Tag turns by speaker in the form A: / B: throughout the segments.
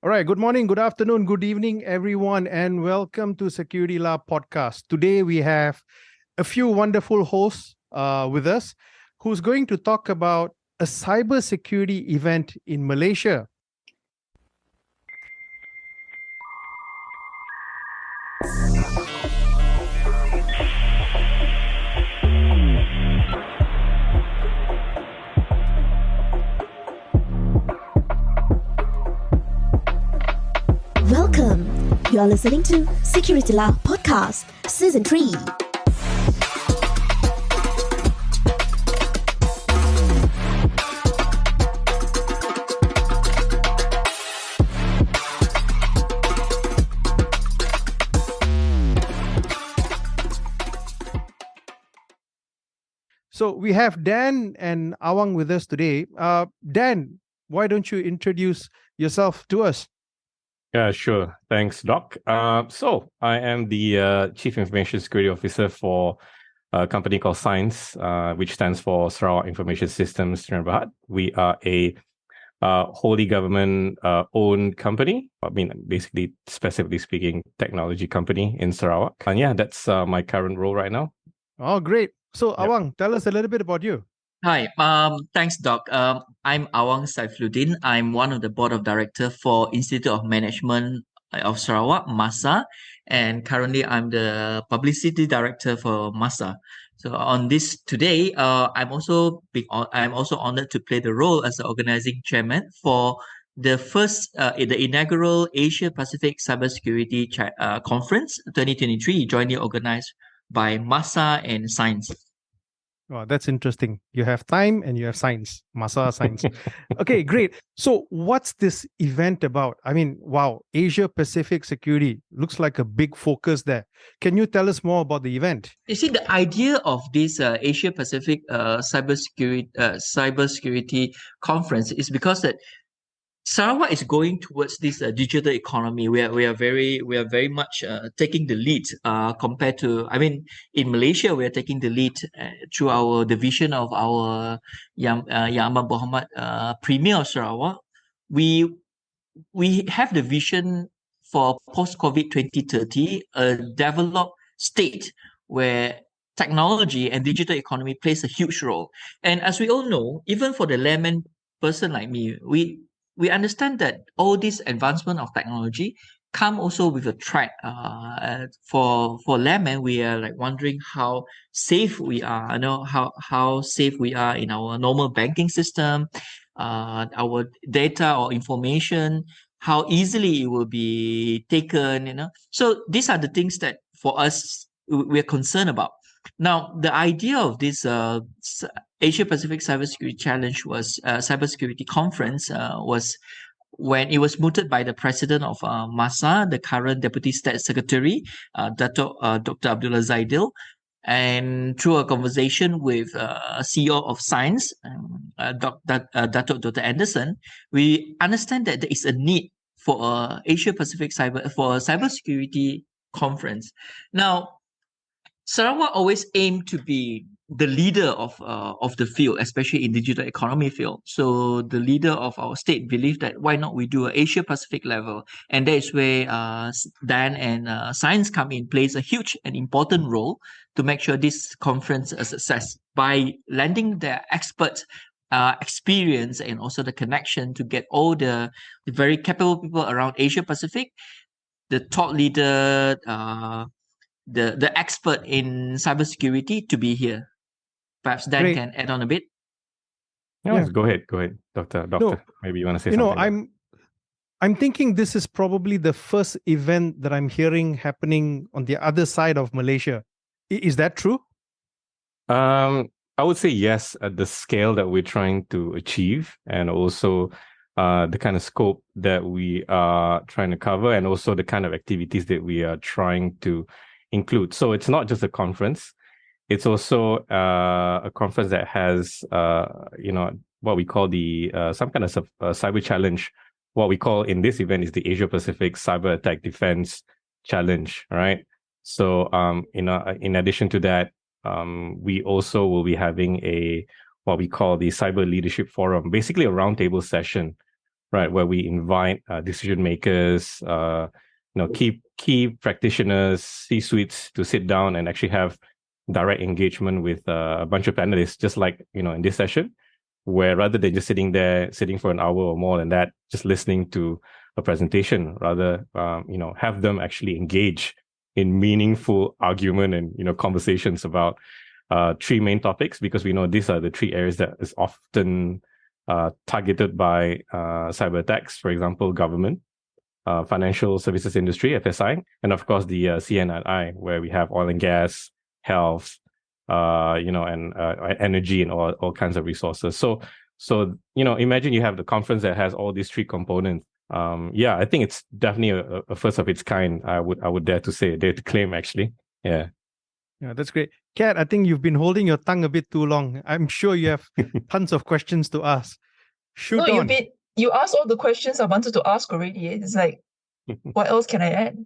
A: All right. Good morning, good afternoon, good evening, everyone, and welcome to SecurityLah podcast. Today we have a few wonderful hosts with us who's going to talk about a cybersecurity event in Malaysia.
B: Welcome. You are listening to SecurityLah Podcast, Season 3.
A: So we have Dan and Awang with us today. Dan, why don't you introduce yourself to us?
C: Yeah, sure. Thanks, Doc. So I am the Chief Information Security Officer for a company called SAINS, which stands for Sarawak Information Systems Sdn Bhd. We are a wholly government-owned company. I mean, basically, specifically speaking, technology company in Sarawak. And yeah, that's my current role right now.
A: Oh, great. So Awang, tell us a little bit about you.
D: Hi, thanks, Doc. I'm Awang Saifuddin. I'm one of the board of directors for Institute of Management of Sarawak, MASA, and currently I'm the publicity director for MASA. So on this today, I'm also honored to play the role as the organizing chairman for the inaugural Asia Pacific Cybersecurity Conference 2023, jointly organized by MASA and SAINS.
A: Oh, that's interesting. You have time and you have science, MASA science. Okay, great. So what's this event about? I mean, wow, Asia Pacific security looks like a big focus there. Can you tell us more about the event?
D: You see, the idea of this Asia Pacific cybersecurity conference is because that Sarawak is going towards this digital economy. We are very much taking the lead compared to. I mean, in Malaysia, we are taking the lead through our division of our Yang Amat Berhormat Premier of Sarawak. We have the vision for post-COVID 2030, a developed state where technology and digital economy plays a huge role. And as we all know, even for the layman person like me, we understand that all this advancement of technology come also with a threat. For laymen, we are like wondering how safe we are. How safe we are in our normal banking system, our data or information, how easily it will be taken. So these are the things that for us we're concerned about. Now, the idea of this Asia Pacific Cybersecurity Challenge Cybersecurity Conference was when it was mooted by the president of MASA, the current Deputy State Secretary, Dr. Abdullah Zaidil, and through a conversation with CEO of SAINS, Dr. Anderson, we understand that there is a need for a Asia Pacific cybersecurity conference. Now, Sarawak always aimed to be the leader of the field, especially in digital economy field. So the leader of our state believed that why not we do an Asia Pacific level, and that is where Dan and SAINS come in, plays a huge and important role to make sure this conference a success by lending their expert experience and also the connection to get all the very capable people around Asia Pacific, the thought leader. The expert in cybersecurity to be here. Perhaps Dan can add on a bit.
C: Yeah. Go ahead, Doctor.
A: No,
C: maybe you want to say something.
A: I'm thinking this is probably the first event that I'm hearing happening on the other side of Malaysia. Is that true?
C: I would say yes, at the scale that we're trying to achieve, and also the kind of scope that we are trying to cover, and also the kind of activities that we are trying to include. So it's not just a conference. It's also a conference that has, what we call the some kind of cyber challenge. What we call in this event is the Asia Pacific Cyber Attack Defense Challenge, right? So, in addition to that, we also will be having what we call the Cyber Leadership Forum, basically a roundtable session right, where we invite decision makers, key practitioners, C-suites to sit down and actually have direct engagement with a bunch of panelists, just like, in this session, where rather than just sitting for an hour or more than that, just listening to a presentation, rather, have them actually engage in meaningful argument and, conversations about three main topics, because we know these are the three areas that is often targeted by cyber attacks. For example, government, financial services industry, FSI, and of course the CNI, where we have oil and gas, health, and energy and all kinds of resources. So imagine you have the conference that has all these three components. I think it's definitely a first of its kind. I would dare to claim, actually. Yeah.
A: Yeah, that's great. Kat, I think you've been holding your tongue a bit too long. I'm sure you have tons of questions to ask. Shoot on.
E: You asked all the questions I wanted to ask already. It's like, what else can I add?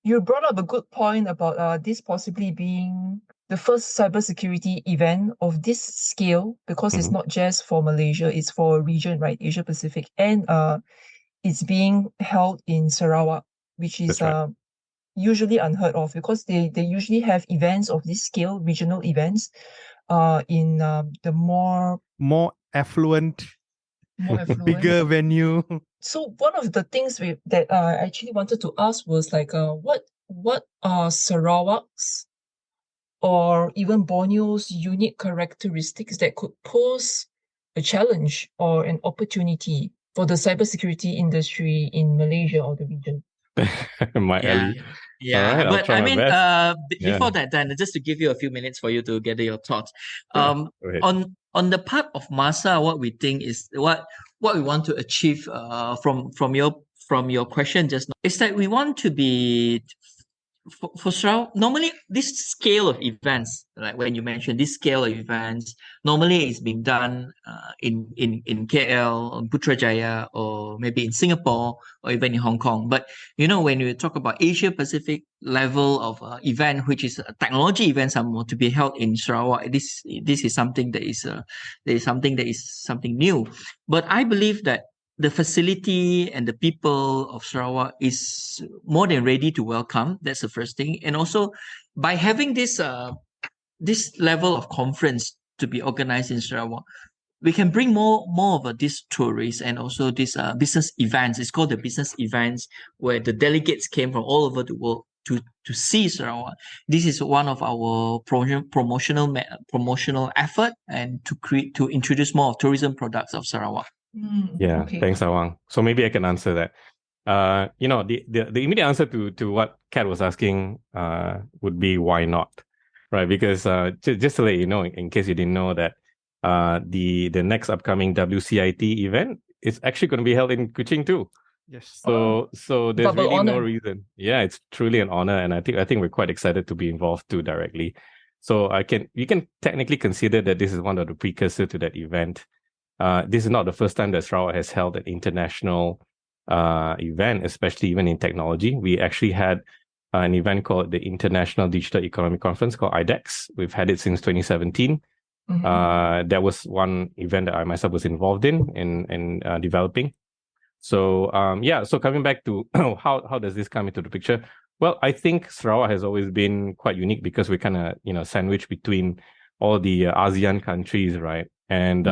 E: You brought up a good point about this possibly being the first cybersecurity event of this scale, because it's not just for Malaysia, it's for a region, right? Asia Pacific. And it's being held in Sarawak, which is usually unheard of, because they usually have events of this scale, regional events, in the more
A: affluent, bigger venue.
E: So one of the things that I actually wanted to ask was like, what are Sarawak's or even Borneo's unique characteristics that could pose a challenge or an opportunity for the cybersecurity industry in Malaysia or the region?
C: Ellie.
D: Yeah,
C: right,
D: but I mean, before
C: Yeah.
D: that, Dan, just to give you a few minutes for you to gather your thoughts.
C: Go ahead.
D: On the part of MASA, what we think is what we want to achieve from your question just now is that we want to be for Sarawak. Normally, this scale of events, like when you mentioned this scale of events, normally it's being done in KL, or Putrajaya, or maybe in Singapore, or even in Hong Kong. But when you talk about Asia Pacific level of event, which is a technology event, some to be held in Sarawak, this is something that is something new. But I believe that the facility and the people of Sarawak is more than ready to welcome. That's the first thing. And also, by having this level of conference to be organized in Sarawak, we can bring more of these tourists and also these business events. It's called the business events, where the delegates came from all over the world to see Sarawak. This is one of our promotional effort, and to introduce more tourism products of Sarawak.
C: Yeah,
E: Okay.
C: thanks, Awang. So maybe I can answer that. The immediate answer to what Kat was asking would be why not, right? Because just to let you know, in case you didn't know, that the next upcoming WCIT event is actually going to be held in Kuching too.
A: Yes.
C: So there's
E: Double
C: really no
E: honor.
C: reason. Yeah, it's truly an honor, and I think we're quite excited to be involved too directly. So you can technically consider that this is one of the precursor to that event. This is not the first time that Sarawak has held an international event, especially even in technology. We actually had an event called the International Digital Economy Conference, called IDEX. We've had it since 2017. That was one event that I myself was involved in developing. So so coming back to how does this come into the picture? Well, I think Sarawak has always been quite unique because we kind of sandwiched between all the ASEAN countries, right? And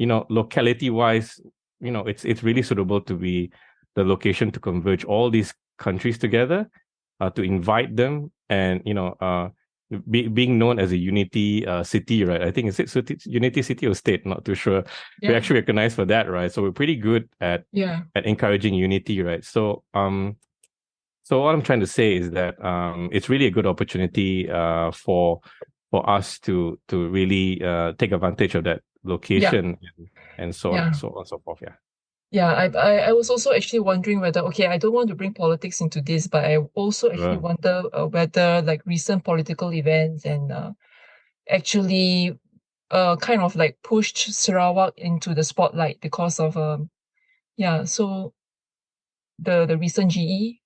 C: locality wise, it's really suitable to be the location to converge all these countries together, to invite them, and being known as a unity city, right? I think it's unity city or state, not too sure.
E: Yeah.
C: We're actually recognized for that, right? So we're pretty good at encouraging unity, right? So what I'm trying to say is that it's really a good opportunity for us to really take advantage of that location, and so on and so forth. Yeah.
E: Yeah, I was also actually wondering whether, I don't want to bring politics into this, but I also actually wonder whether like recent political events and actually kind of like pushed Sarawak into the spotlight because of so the recent GE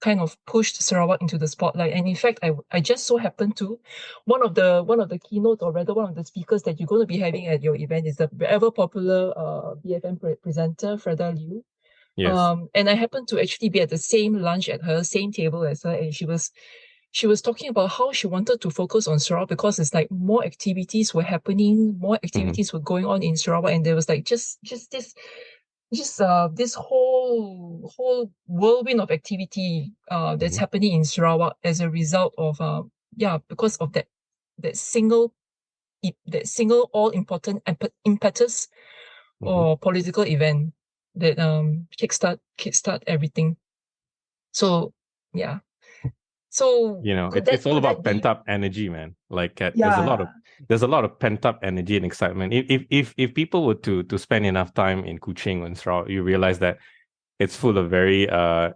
E: kind of pushed Sarawak into the spotlight. And in fact, I just so happened to one of the keynotes, or rather one of the speakers that you're going to be having at your event is the ever popular BFM presenter Freda Liu.
C: Yes.
E: And I happened to actually be at the same lunch at her, same table as her, and she was talking about how she wanted to focus on Sarawak because it's like more activities were happening, more activities were going on in Sarawak, and there was like just this whole whirlwind of activity that's happening in Sarawak as a result of because of that single all important impetus or political event that kickstart everything. So yeah. So
C: it's all about pent up energy, man. Like there's a lot of pent up energy and excitement. If people were to spend enough time in Kuching and Sarawak, you realize that it's full of very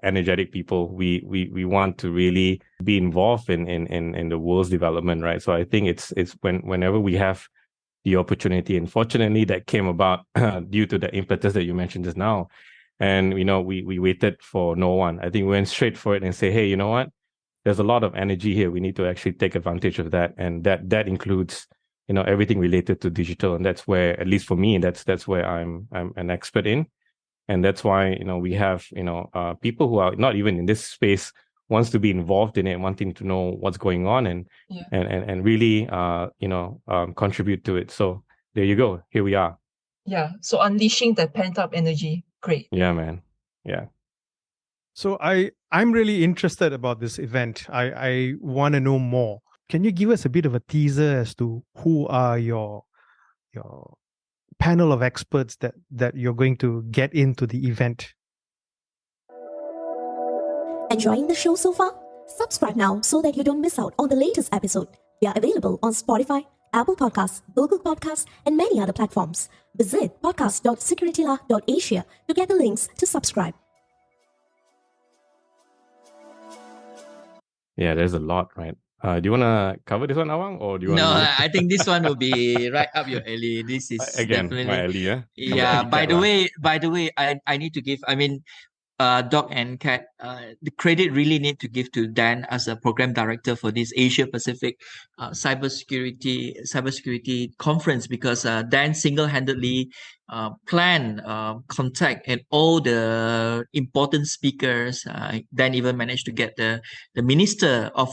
C: energetic people. We want to really be involved in the world's development, right? So I think it's whenever we have the opportunity, and fortunately that came about due to the impetus that you mentioned just now. And we waited for no one. I think we went straight for it and say, hey, you know what? There's a lot of energy here. We need to actually take advantage of that, and that includes everything related to digital. And that's where, at least for me, that's where I'm an expert in, and that's why we have people who are not even in this space wants to be involved in it, wanting to know what's going on and really contribute to it. So there you go. Here we are.
E: Yeah. So unleashing that pent up energy. Great.
C: Yeah, man. Yeah.
A: So I'm really interested about this event. I want to know more. Can you give us a bit of a teaser as to who are your panel of experts that you're going to get into the event?
B: Enjoying the show so far? Subscribe now so that you don't miss out on the latest episode. We are available on Spotify, Apple Podcasts, Google Podcasts, and many other platforms. Visit podcast.securitylah.asia to get the links to subscribe.
C: Yeah, there's a lot, right? Do you want to cover this one, Awang, or do you want?
D: No, I think this one will be right up your alley. This is
C: again
D: definitely
C: my alley, yeah.
D: Yeah. By the way, I need to give. I mean, Doc and Kat, the credit really need to give to Dan as a program director for this Asia Pacific cybersecurity conference, because Dan single-handedly planned, contact, and all the important speakers. Dan even managed to get the Minister of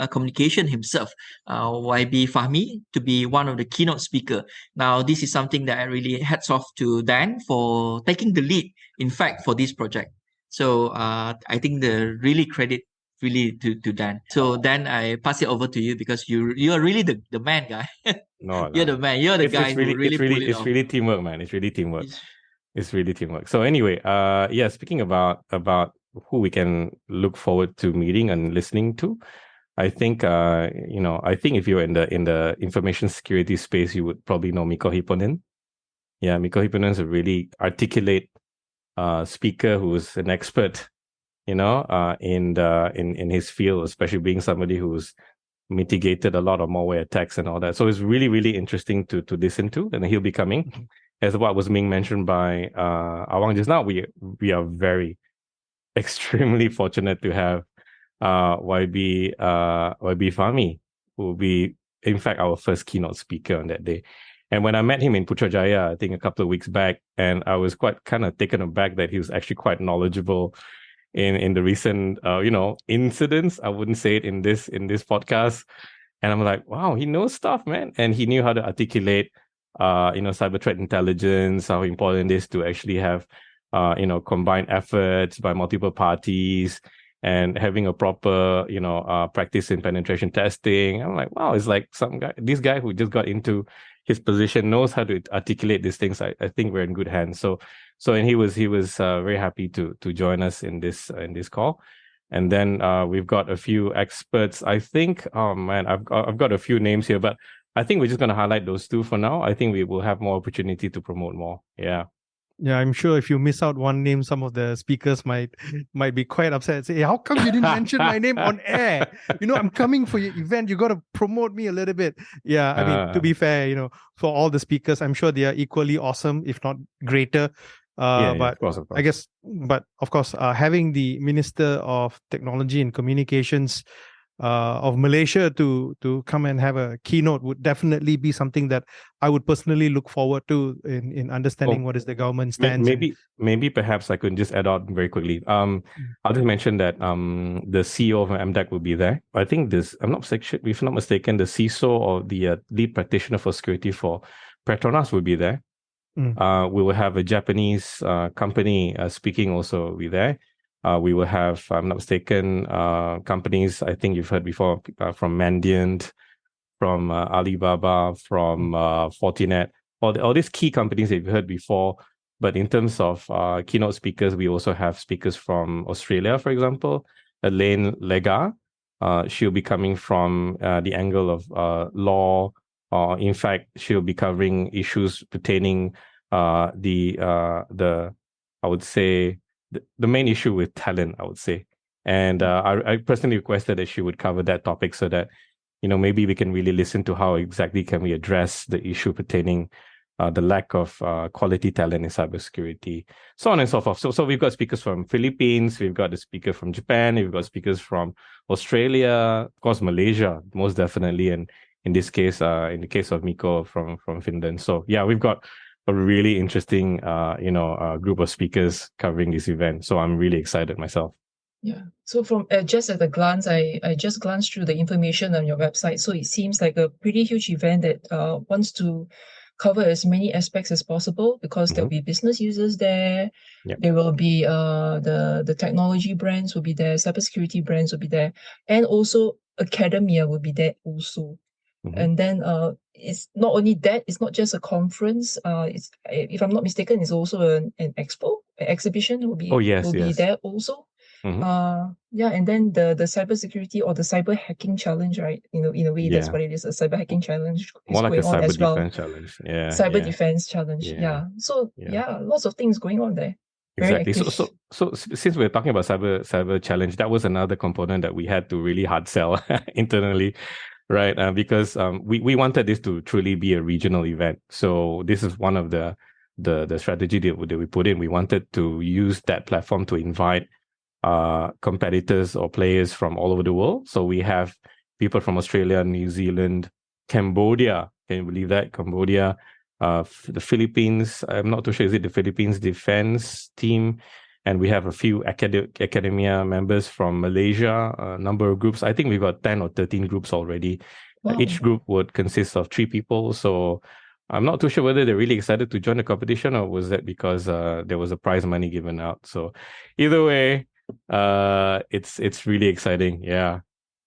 D: Communication himself, YB Fahmi, to be one of the keynote speaker. Now, this is something that I really hats off to Dan for taking the lead, in fact, for this project. So I think the credit to Dan. So Dan, I pass it over to you, because you are really the man, guy.
C: No,
D: you're the man. You're the guy
C: who really pull it off. It's really teamwork, man. It's really teamwork. It's really teamwork. So anyway, speaking about who we can look forward to meeting and listening to, I think I think if you're in the information security space, you would probably know Miko Hipponen. Yeah, Miko Hipponen is a really articulate speaker who's an expert, in his field, especially being somebody who's mitigated a lot of malware attacks and all that. So it's really, really interesting to listen to, and he'll be coming. As what was being mentioned by Awang just now, we are very extremely fortunate to have YB Fahmi, who will be, in fact, our first keynote speaker on that day. And when I met him in Putrajaya, I think a couple of weeks back, and I was quite kind of taken aback that he was actually quite knowledgeable in the recent incidents. I wouldn't say it in this podcast. And I'm like, wow, he knows stuff, man. And he knew how to articulate cyber threat intelligence, how important it is to actually have combined efforts by multiple parties, and having a proper practice in penetration testing. I'm like, wow, it's like this guy who just got into his position knows how to articulate these things. I think we're in good hands. And he was very happy to join us in this call. And then we've got a few experts. I think, oh man, I've got a few names here, but I think we're just going to highlight those two for now. I think we will have more opportunity to promote more. Yeah.
A: Yeah, I'm sure if you miss out one name, some of the speakers might be quite upset and say, hey, how come you didn't mention my name on air? I'm coming for your event. You got to promote me a little bit. Yeah, I mean, to be fair, for all the speakers, I'm sure they are equally awesome, if not greater.
C: Yeah,
A: But
C: of course, of course.
A: I guess, but of course, having the Minister of Technology and Communications of Malaysia to come and have a keynote would definitely be something that I would personally look forward to in understanding what is the government stance.
C: Maybe perhaps I could just add on very quickly. I'll just mention that the CEO of MDEC will be there. I think this, if I'm not mistaken, the CISO or the lead practitioner for security for Petronas will be there. We will have a Japanese company speaking also will be there. We will have, if I'm not mistaken, companies I think you've heard before from Mandiant, from Alibaba, from Fortinet, all these key companies that you've heard before. But in terms of keynote speakers, we also have speakers from Australia, for example, Elaine Lega. She'll be coming from the angle of law. In fact, she'll be covering issues pertaining I would say, the main issue with talent, I would say. And I personally requested that she would cover that topic so that, maybe we can really listen to how exactly can we address the issue pertaining the lack of quality talent in cybersecurity, so on and so forth. So we've got speakers from Philippines, we've got a speaker from Japan, we've got speakers from Australia, of course, Malaysia, most definitely. And in this case, in the case of Miko from Finland. So yeah, we've got a really interesting, group of speakers covering this event. So I'm really excited myself.
E: Yeah. So from just at a glance, I just glanced through the information on your website. So it seems like a pretty huge event that wants to cover as many aspects as possible, because there'll be business users there.
C: Yep.
E: There will be the technology brands will be there, cybersecurity brands will be there, and also academia will be there also. And then it's not only that, it's not just a conference. It's, if I'm not mistaken, it's also an exhibition will be be there also. Yeah, and then the cybersecurity or the cyber hacking challenge, right? In a way, that's what it is. A cyber hacking challenge is
C: more like
E: going
C: a
E: on
C: cyber
E: as well.
C: defense challenge. Yeah.
E: Cyber defense challenge. Yeah. So lots of things going on there. Very
C: Exactly.
E: active.
C: So since we're talking about cyber challenge, that was another component that we had to really hard sell internally, right? Because we wanted this to truly be a regional event. So this is one of the strategy that we put in. We wanted to use that platform to invite competitors or players from all over the world. So we have people from Australia, New Zealand, Cambodia. Can you believe that? Cambodia, the Philippines. I'm not too sure. Is it the Philippines defense team? And we have a few academia members from Malaysia, a number of groups. I think we've got 10 or 13 groups already.
E: Wow.
C: Each group would consist of 3 people. So I'm not too sure whether they're really excited to join the competition, or was that because there was a prize money given out. So either way, it's really exciting. Yeah.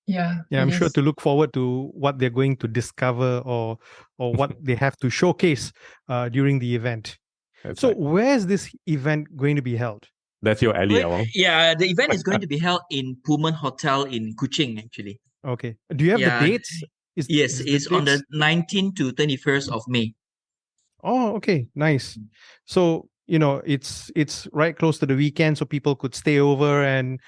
E: Yeah,
A: I'm sure to look forward to what they're going to discover or what they have to showcase during the event.
C: That's
A: so
C: right.
A: where's this event going to be held?
C: That's your alley, Awang.
D: Yeah, the event is going to be held in Pullman Hotel in Kuching, actually.
A: Okay. Do you have the dates?
D: Yes, it's on the 19th to 21st of May.
A: Oh, okay. Nice. So, it's right close to the weekend, so people could stay over and,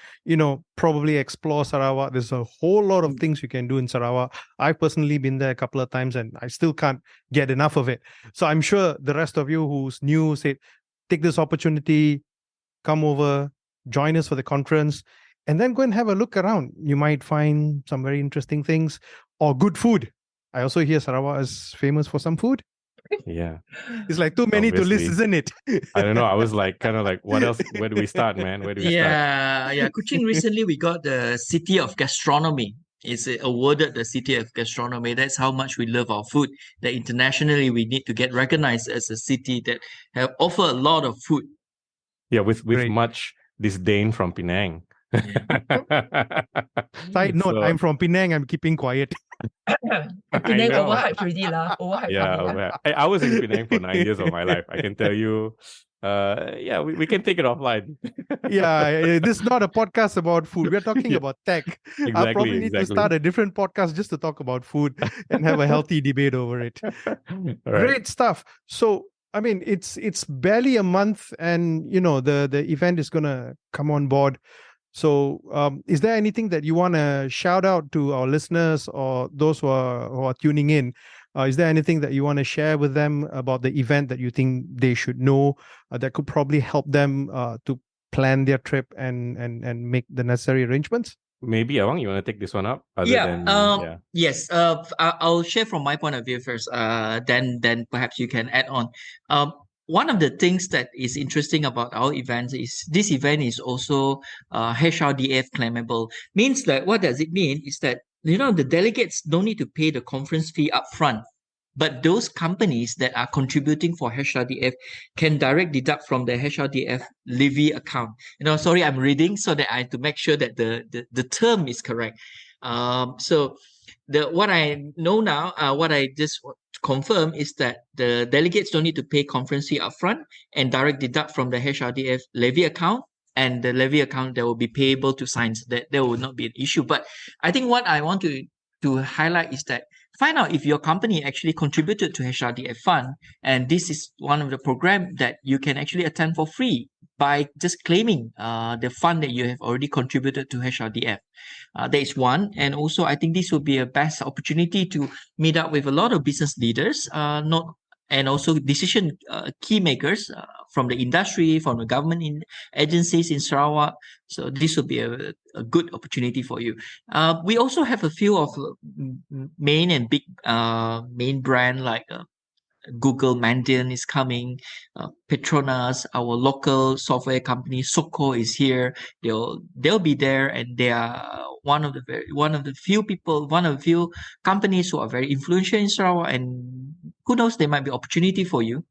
A: probably explore Sarawak. There's a whole lot of things you can do in Sarawak. I've personally been there a couple of times and I still can't get enough of it. So I'm sure the rest of you who's new, say, take this opportunity, come over, join us for the conference, and then go and have a look around. You might find some very interesting things or good food. I also hear Sarawak is famous for some food.
C: Yeah.
A: It's like too many to list, isn't it?
C: I don't know. I was like, kind of like, what else? Where do we start, man? Where do we start?
D: Yeah. Kuching recently, we got the City of Gastronomy. It's awarded the City of Gastronomy. That's how much we love our food. That internationally, we need to get recognized as a city that offer a lot of food.
C: Yeah, with much disdain from Penang.
A: Side note, I'm from Penang. I'm keeping quiet.
E: Penang overhyped already lah. Overhyped.
C: Yeah, overhyped. I was in Penang for 9 years of my life. I can tell you. We can take it offline.
A: This is not a podcast about food. We're talking about tech.
C: Exactly,
A: I probably need to start a different podcast just to talk about food and have a healthy debate over it. Great stuff. So, I mean, it's barely a month, and the event is gonna come on board. So, is there anything that you want to shout out to our listeners or those who are tuning in Is there anything that you want to share with them about the event that you think they should know that could probably help them to plan their trip and make the necessary arrangements?
C: Maybe Awang, you want to take this one up?
D: Yes. I'll share from my point of view first. Then perhaps you can add on. One of the things that is interesting about our events is this event is also HRDF claimable. Means that what does it mean is that the delegates don't need to pay the conference fee upfront. But those companies that are contributing for HRDF can direct deduct from the HRDF levy account. Sorry, I'm reading so that I have to make sure that the term is correct. So what I know now, what I just confirm is that the delegates don't need to pay conference fee upfront and direct deduct from the HRDF levy account. And the levy account that will be payable to SAINS, that there will not be an issue. But I think what I want to highlight is that find out if your company actually contributed to HRDF fund, and this is one of the program that you can actually attend for free by just claiming the fund that you have already contributed to HRDF. That is one, and also I think this will be a best opportunity to meet up with a lot of business leaders, and also decision key makers from the industry, from the government agencies in Sarawak. So this will be a good opportunity for you. We also have a few of main and big main brand like Google, Mandiant is coming, Petronas, our local software company, Soko is here. They'll be there, and they are one of the few companies who are very influential in Sarawak, and who knows, there might be opportunity for you.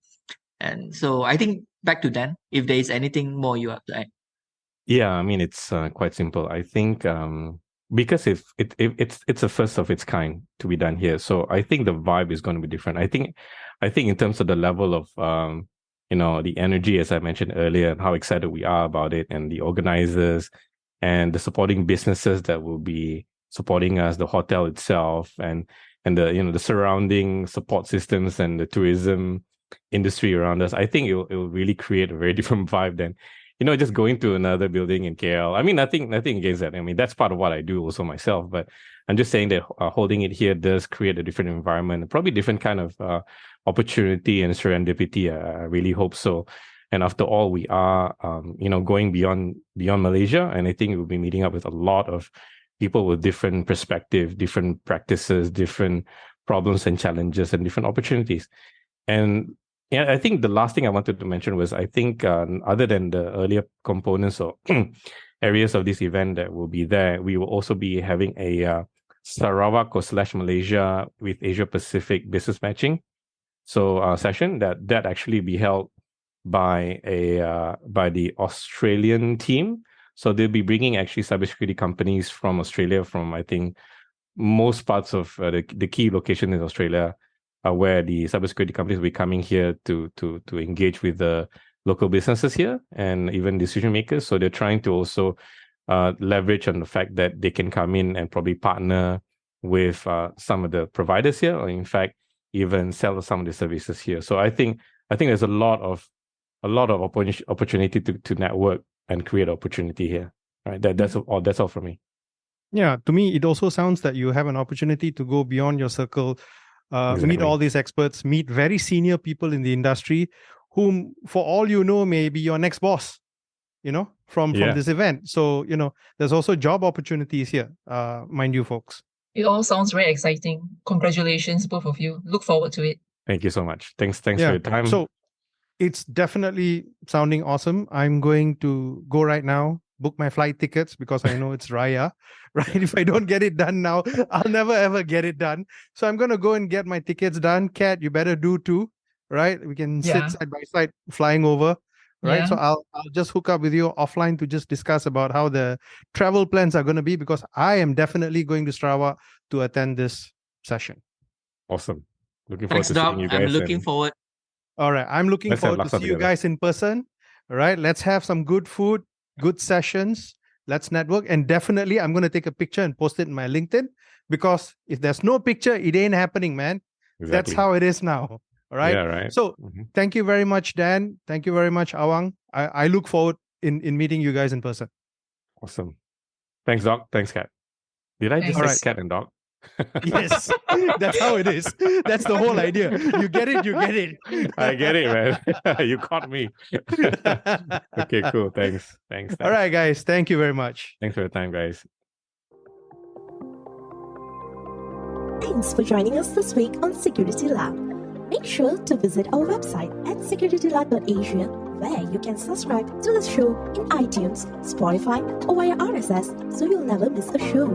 D: And so I think back to Dan, if there is anything more you have to add.
C: Yeah, I mean, it's quite simple. I think because if it's a first of its kind to be done here, so I think the vibe is going to be different. I think in terms of the level of the energy, as I mentioned earlier, and how excited we are about it, and the organizers and the supporting businesses that will be supporting us, the hotel itself, and the surrounding support systems and the tourism industry around us, I think it will really create a very different vibe than just going to another building in KL. I mean, nothing against that. I mean, that's part of what I do also myself. But I'm just saying that holding it here does create a different environment, probably different kind of opportunity and serendipity. I really hope so. And after all, we are, going beyond Malaysia, and I think we'll be meeting up with a lot of people with different perspective, different practices, different problems and challenges, and different opportunities. And yeah, I think the last thing I wanted to mention was, I think other than the earlier components or areas of this event that will be there, we will also be having a Sarawak / Malaysia with Asia Pacific business matching session that actually be held by the Australian team. So they'll be bringing actually cybersecurity companies from Australia, from I think most parts of the key locations in Australia, where the cybersecurity companies will be coming here to engage with the local businesses here and even decision makers. So they're trying to also leverage on the fact that they can come in and probably partner with some of the providers here, or in fact even sell some of the services here. So I think there's a lot of opportunity to network and create opportunity here. Right. That's all from me.
A: Yeah, to me, it also sounds that you have an opportunity to go beyond your circle.
C: Exactly.
A: Meet all these experts, meet very senior people in the industry, whom, for all you know, may be your next boss, from this event. So, there's also job opportunities here, mind you, folks.
E: It all sounds very exciting. Congratulations, both of you. Look forward to it.
C: Thank you so much. Thanks for your time.
A: So it's definitely sounding awesome. I'm going to go right now, book my flight tickets, because I know it's Raya, right? If I don't get it done now, I'll never ever get it done. So I'm going to go and get my tickets done. Kat, you better do too, right? We can sit side by side flying over, right?
E: Yeah.
A: So I'll just hook up with you offline to just discuss about how the travel plans are going to be, because I am definitely going to Sarawak to attend this session.
C: Awesome. Looking forward
D: Thanks,
C: to
D: Doc.
C: seeing you guys.
D: I'm looking forward.
A: All right. I'm looking forward to see you guys in person. All right. Let's have some good food, good sessions. Let's network. And definitely, I'm going to take a picture and post it in my LinkedIn, because if there's no picture, it ain't happening, man.
C: Exactly.
A: That's how it is now. All right.
C: Yeah, right.
A: So thank you very much, Dan. Thank you very much, Awang. I look forward in meeting you guys in person.
C: Awesome. Thanks, Doc. Thanks, Kat. Did I just say Kat and Doc?
A: Yes, that's how it is. That's the whole idea. You get it, you get it.
C: I get it, man. You caught me. Okay, cool. Thanks.
A: All right, guys. Thank you very much.
C: Thanks for your time, guys.
B: Thanks for joining us this week on SecurityLah. Make sure to visit our website at securitylah.asia, where you can subscribe to the show in iTunes, Spotify, or via RSS so you'll never miss a show.